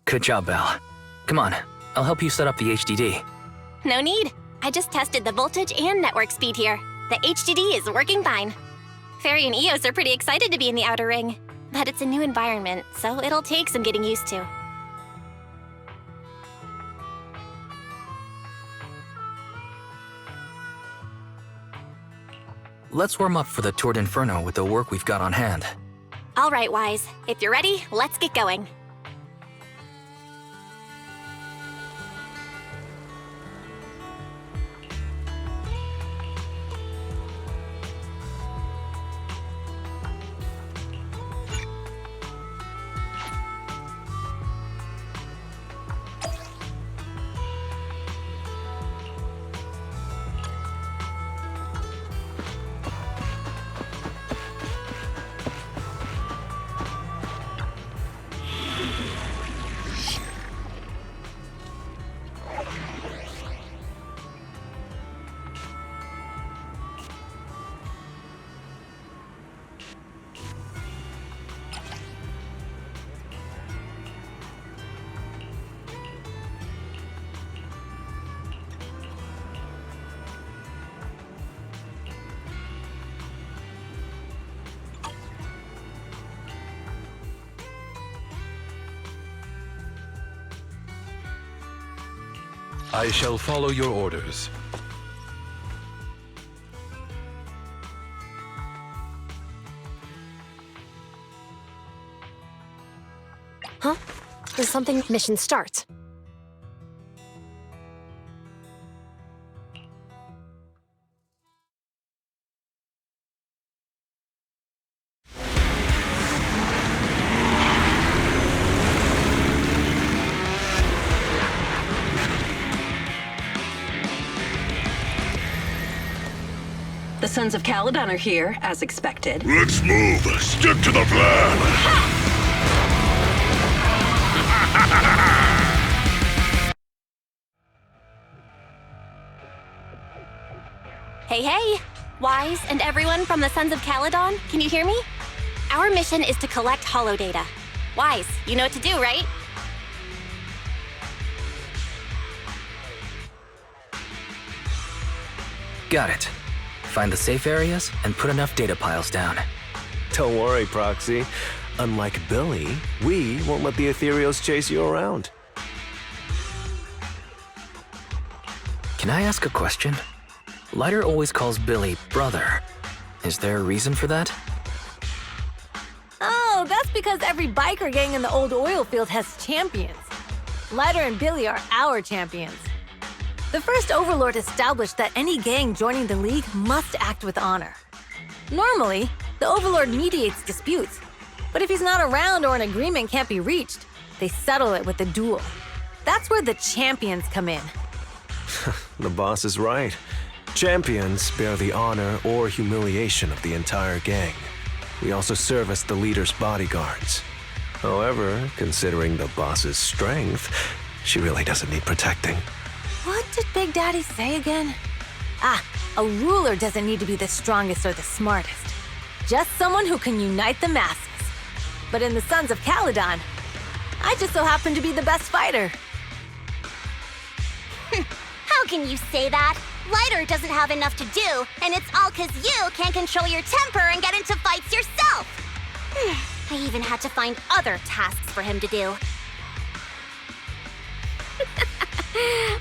Speaker 4: Good job, Belle. Come on, I'll help you set up the HDD.
Speaker 3: No need. I just tested the voltage and network speed here. The HDD is working fine. Fairy and Eos are pretty excited to be in the Outer Ring, but it's a new environment, so it'll take some getting used to.
Speaker 4: Let's warm up for the Torrid Inferno with the work we've got on hand.
Speaker 3: All right, Wise. If you're ready, let's get going.
Speaker 14: I shall follow your orders.
Speaker 13: Huh? There's something. Mission start.
Speaker 15: The Sons of Caledon are here, as expected.
Speaker 5: Let's move. Stick to the plan.
Speaker 3: Hey, hey! Wise and everyone from the Sons of Caledon, can you hear me? Our mission is to collect holo data. Wise, you know what to do, right?
Speaker 4: Got it. Find the safe areas and put enough data piles down.
Speaker 10: Don't worry, Proxy. Unlike Billy, we won't let the ethereals chase you around.
Speaker 4: Can I ask a question? Lighter always calls Billy brother. Is there a reason for that?
Speaker 6: Oh, that's because every biker gang in the old oil field has champions. Lighter and Billy are our champions. The first Overlord established that any gang joining the League must act with honor. Normally, the Overlord mediates disputes, but if he's not around or an agreement can't be reached, they settle it with a duel. That's where the champions come in.
Speaker 10: The boss is right. Champions bear the honor or humiliation of the entire gang. We also serve as the leader's bodyguards. However, considering the boss's strength, she really doesn't need protecting.
Speaker 6: What did Big Daddy say again? Ah, a ruler doesn't need to be the strongest or the smartest. Just someone who can unite the masses. But in the Sons of Caledon, I just so happen to be the best fighter.
Speaker 1: How can you say that? Lighter doesn't have enough to do, and it's all 'cause you can't control your temper and get into fights yourself. I even had to find other tasks for him to do.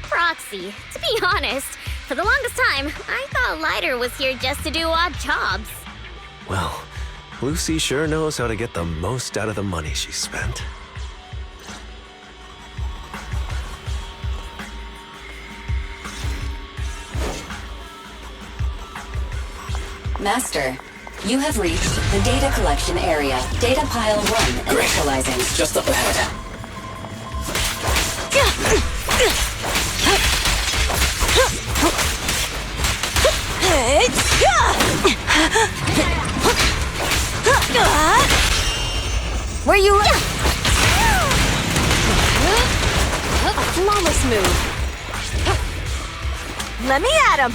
Speaker 12: Proxy, to be honest, for the longest time, I thought Lighter was here just to do odd jobs.
Speaker 10: Well, Lucy sure knows how to get the most out of the money she spent.
Speaker 7: Master, you have reached the data collection area. Data pile 1 initializing.
Speaker 9: Just up ahead.
Speaker 6: Where you?
Speaker 13: A flawless move.
Speaker 6: Let me at him.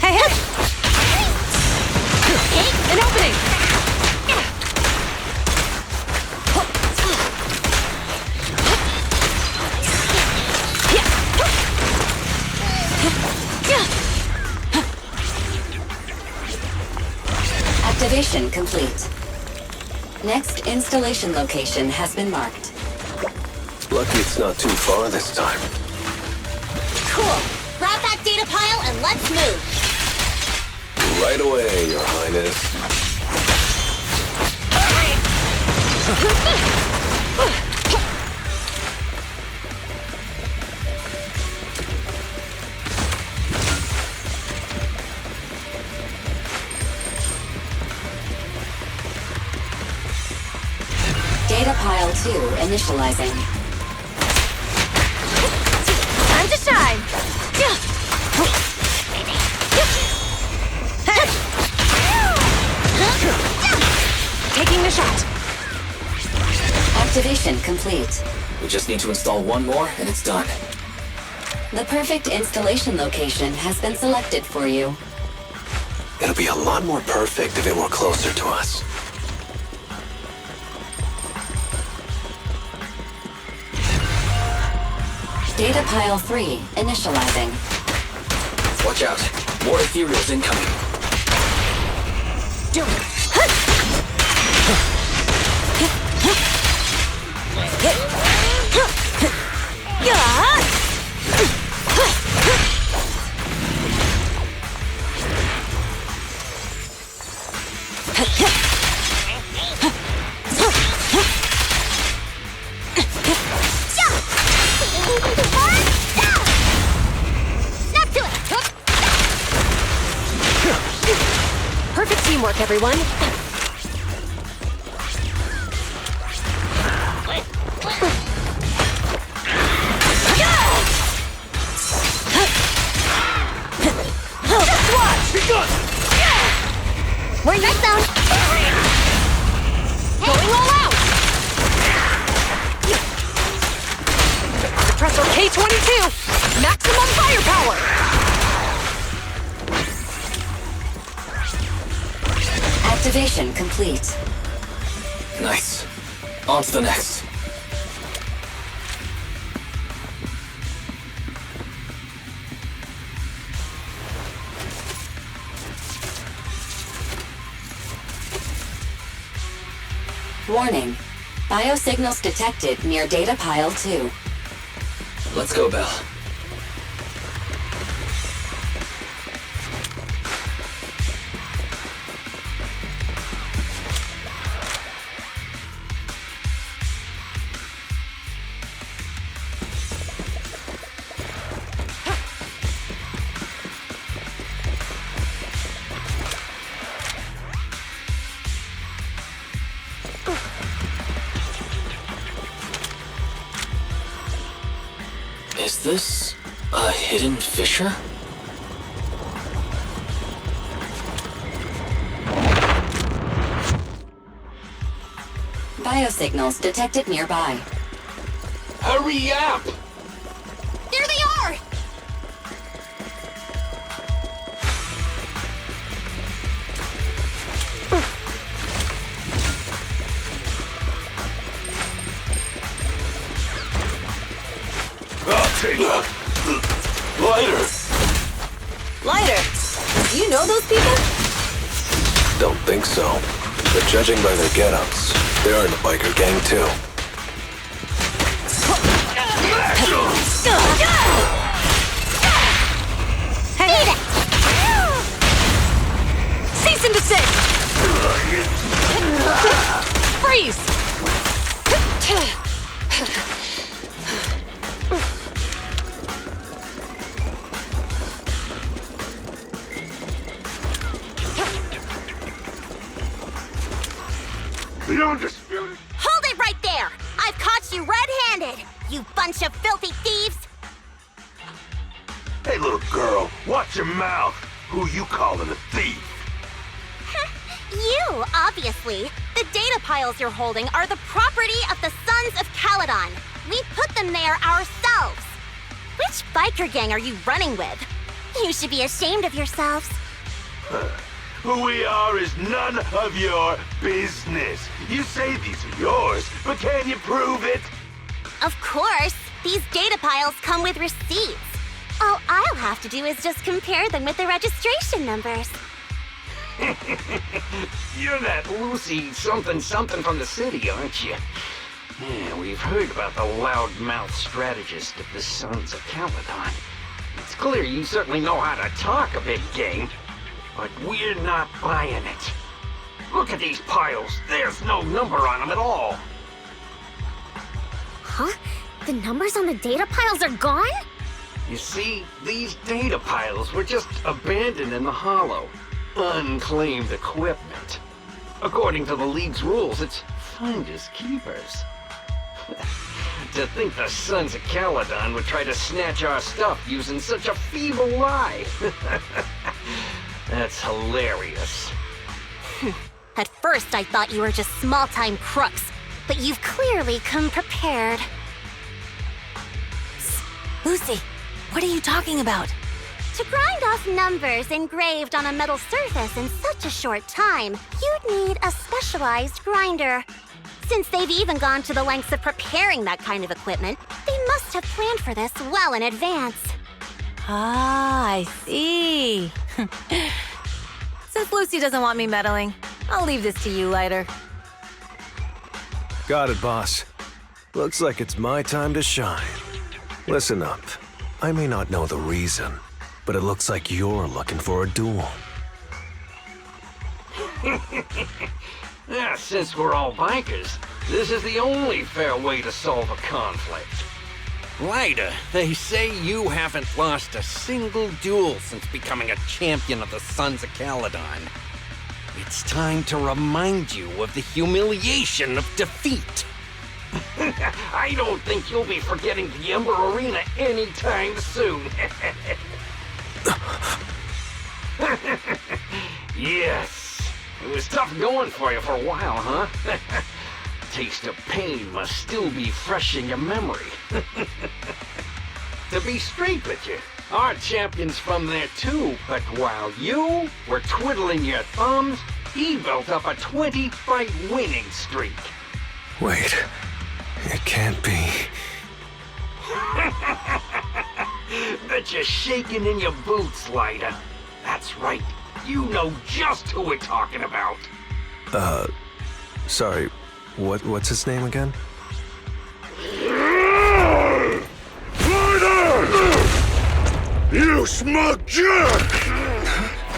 Speaker 6: Hey, hey!
Speaker 13: An opening!
Speaker 7: Activation complete. Next installation location has been marked.
Speaker 10: Lucky it's not too far this time.
Speaker 1: Cool. Grab that data pile and let's move.
Speaker 10: Right away, Your Highness.
Speaker 7: Data pile 2 initializing.
Speaker 6: Time to shine.
Speaker 13: Taking the shot.
Speaker 7: Activation complete.
Speaker 9: We just need to install one more and it's done.
Speaker 7: The perfect installation location has been selected for you.
Speaker 10: It'll be a lot more perfect if it were closer to us.
Speaker 7: Data pile 3 initializing.
Speaker 9: Watch out. More ethereals incoming.
Speaker 13: Do it.
Speaker 3: Perfect teamwork, everyone.
Speaker 6: Professor K-22! Maximum firepower!
Speaker 7: Activation complete.
Speaker 4: Nice. On to the next.
Speaker 7: Warning. Biosignals detected near data pile 2.
Speaker 4: Let's go, Belle. Is this a hidden fissure?
Speaker 7: Biosignals detected nearby.
Speaker 5: Hurry up!
Speaker 6: There they are!
Speaker 10: Lighter!
Speaker 6: Lighter, do you know those people?
Speaker 10: Don't think so. But judging by their get-ups, they're in the biker gang too.
Speaker 6: Hey! Cease and desist! Freeze!
Speaker 1: Hold it right there! I've caught you red-handed, you bunch of filthy thieves!
Speaker 16: Hey, little girl, watch your mouth. Who you calling a thief?
Speaker 1: You, obviously. The data piles you're holding are the property of the Sons of Caledon. We put them there ourselves. Which biker gang are you running with? You should be ashamed of yourselves.
Speaker 16: Who we are is none of your business. You say these are yours, but can you prove it?
Speaker 1: Of course. These data piles come with receipts. All I'll have to do is just compare them with the registration numbers.
Speaker 5: You're that Lucy something from the city, aren't you? Yeah, we've heard about the loudmouth strategist of the Sons of Caledon. It's clear you certainly know how to talk a big game, but we're not buying it. Look at these piles. There's no number on them at all.
Speaker 12: Huh? The numbers on the data piles are gone?
Speaker 5: You see, these data piles were just abandoned in the hollow. Unclaimed equipment. According to the League's rules, it's finders keepers. To think the Sons of Caledon would try to snatch our stuff using such a feeble lie. That's hilarious.
Speaker 1: At first, I thought you were just small-time crooks, but you've clearly come prepared.
Speaker 6: Lucy, what are you talking about?
Speaker 1: To grind off numbers engraved on a metal surface in such a short time, you'd need a specialized grinder. Since they've even gone to the lengths of preparing that kind of equipment, they must have planned for this well in advance.
Speaker 6: Ah, I see. Since Lucy doesn't want me meddling, I'll leave this to you, Lighter.
Speaker 10: Got it, boss. Looks like it's my time to shine. Listen up. I may not know the reason, but it looks like you're looking for a duel.
Speaker 5: Yeah, since we're all bikers, this is the only fair way to solve a conflict. Ryder, they say you haven't lost a single duel since becoming a champion of the Sons of Caledon. It's time to remind you of the humiliation of defeat. I don't think you'll be forgetting the Ember Arena anytime soon. Yes, it was tough going for you for a while, huh? Taste of pain must still be fresh in your memory. To be straight with you, our champion's from there too, but while you were twiddling your thumbs, he built up a 20-fight winning streak.
Speaker 10: Wait, it can't be.
Speaker 5: Bet you're shaking in your boots, Lighter. That's right. You know just who we're talking about.
Speaker 10: Sorry, what's his name again?
Speaker 16: You smug jerk!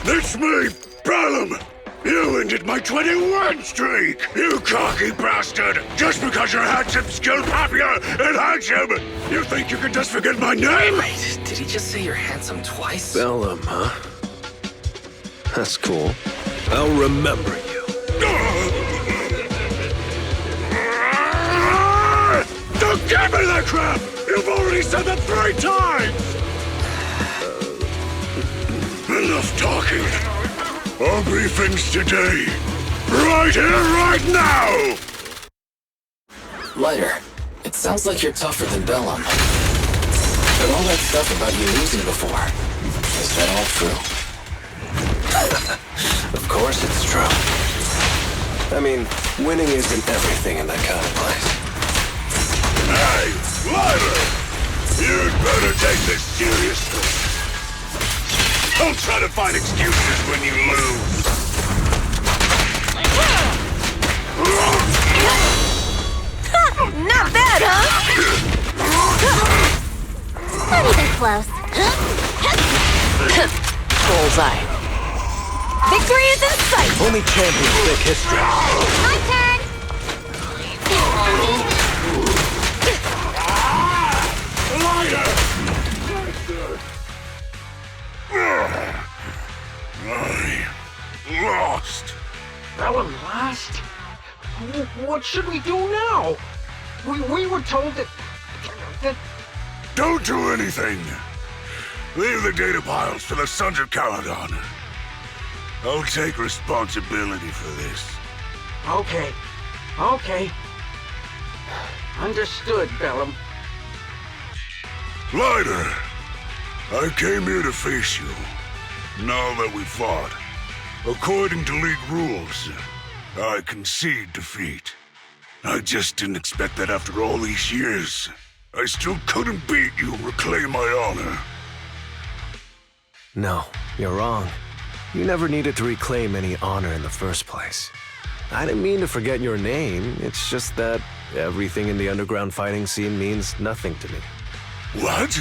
Speaker 16: It's me, Bellum! You ended my 21 streak! You cocky bastard! Just because you're handsome, skilled, popular, and handsome! You think you can just forget my name?
Speaker 4: Wait, did he just say you're handsome twice?
Speaker 10: Bellum, huh? That's cool. I'll remember you.
Speaker 16: Don't give me that crap! You've already said that 3 times! Enough talking. Our briefings today. Right here, right now!
Speaker 4: Lighter, it sounds like you're tougher than Bellum. But all that stuff about you losing before, is that all true?
Speaker 10: Of course it's true. I mean, winning isn't everything in that kind of place.
Speaker 16: Hey, Lighter! You'd better take this seriously. Don't try to find excuses when you lose.
Speaker 6: Not bad, huh?
Speaker 1: Not even close.
Speaker 6: Bullseye. Victory is in sight!
Speaker 10: Only champions make history.
Speaker 1: My turn!
Speaker 16: Lighter! I lost.
Speaker 5: Bellum lost? What should we do now? We were told that...
Speaker 16: Don't do anything. Leave the data piles to the Sons of Caledon. I'll take responsibility for this.
Speaker 5: Okay. Understood, Bellum.
Speaker 16: Lighter, I came here to face you. Now that we fought, according to League rules, I concede defeat. I just didn't expect that after all these years, I still couldn't beat you, reclaim my honor.
Speaker 10: No, you're wrong. You never needed to reclaim any honor in the first place. I didn't mean to forget your name, it's just that everything in the underground fighting scene means nothing to me.
Speaker 16: What?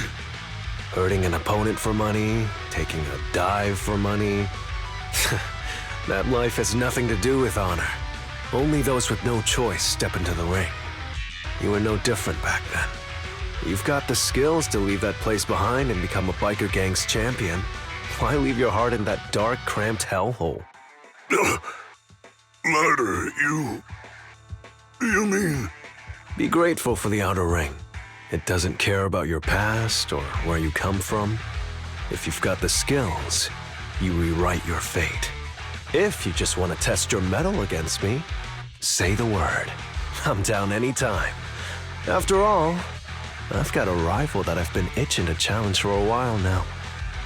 Speaker 10: Hurting an opponent for money, taking a dive for money. That life has nothing to do with honor. Only those with no choice step into the ring. You were no different back then. You've got the skills to leave that place behind and become a biker gang's champion. Why leave your heart in that dark, cramped hellhole?
Speaker 16: Lighter, you mean...
Speaker 10: Be grateful for the outer ring. It doesn't care about your past or where you come from. If you've got the skills, you rewrite your fate. If you just want to test your mettle against me, say the word. I'm down anytime. After all, I've got a rival that I've been itching to challenge for a while now.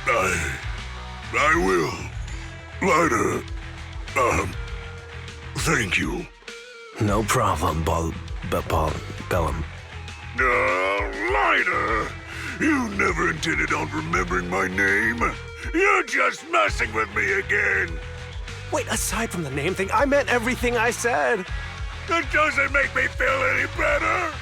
Speaker 16: I will. Lighter, thank you.
Speaker 10: No problem, Bellum.
Speaker 16: Lighter! You never intended on remembering my name. You're just messing with me again.
Speaker 10: Wait, aside from the name thing, I meant everything I said.
Speaker 16: That doesn't make me feel any better.